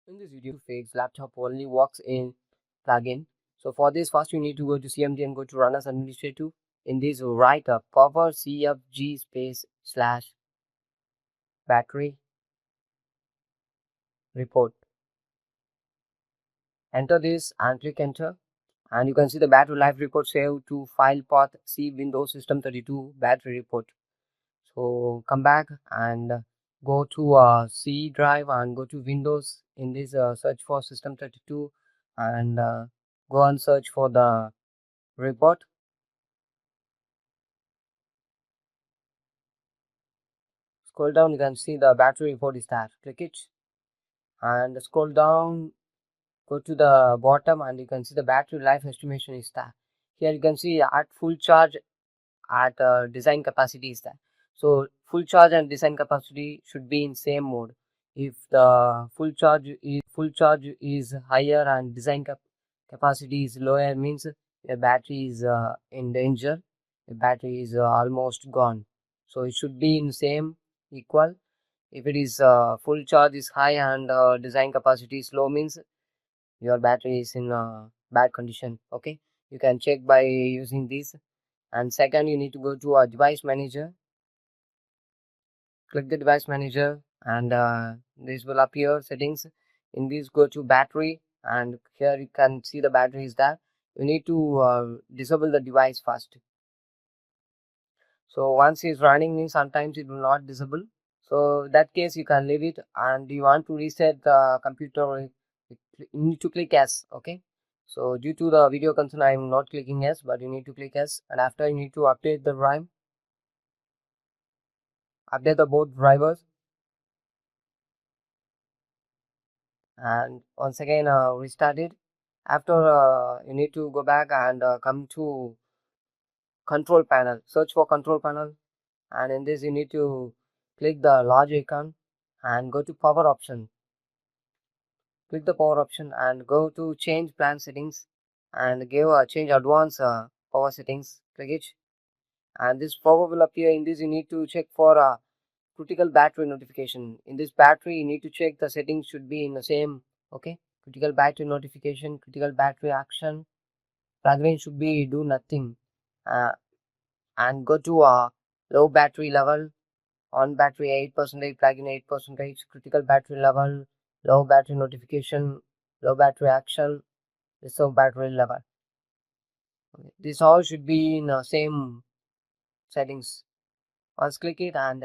In this video, fix laptop only works in plugin. So for this, first you need to go to CMD and go to run as administrator. In this, write a power cfg space slash battery report. Enter this and click enter. And you can see the battery life report saved to file path C Windows System 32 battery report. So come back and go to C drive and go to Windows. In this, search for System 32 and go and search for the report. Scroll down, you can see the battery report is there. Click it and scroll down, go to the bottom and you can see the battery life estimation is there. Here you can see at full charge, at design capacity is there. So full charge and design capacity should be in same mode. If the full charge is higher and design capacity is lower, means the battery is in danger. The battery is almost gone. So it should be in same equal. If it is full charge is high and design capacity is low, means your battery is in bad condition. Okay, you can check by using this. And second, you need to go to a device manager. Click the device manager and this will appear settings. In this, go to battery and here you can see the battery is there. You need to disable the device first. So once it's running, means sometimes it will not disable. So in that case you can leave it, and you want to reset the computer, you need to click yes. Okay, so due to the video concern I am not clicking yes, but you need to click yes. And after, you need to update the RAM, update the both drivers, and once again restart it. After, you need to go back and come to control panel, search for control panel, and in this you need to click the large icon and go to power option. Click the power option and go to change plan settings and give a change advanced power settings. Click it and this power will appear. In this, you need to check for critical battery notification. In this battery, you need to check the settings should be in the same. Okay, critical battery notification, critical battery action, plugin should be do nothing, and go to low battery level. On battery 8%, plugin 8%, critical battery level, low battery notification, low battery action, reserve battery level. Okay. This all should be in the same settings. Once click it and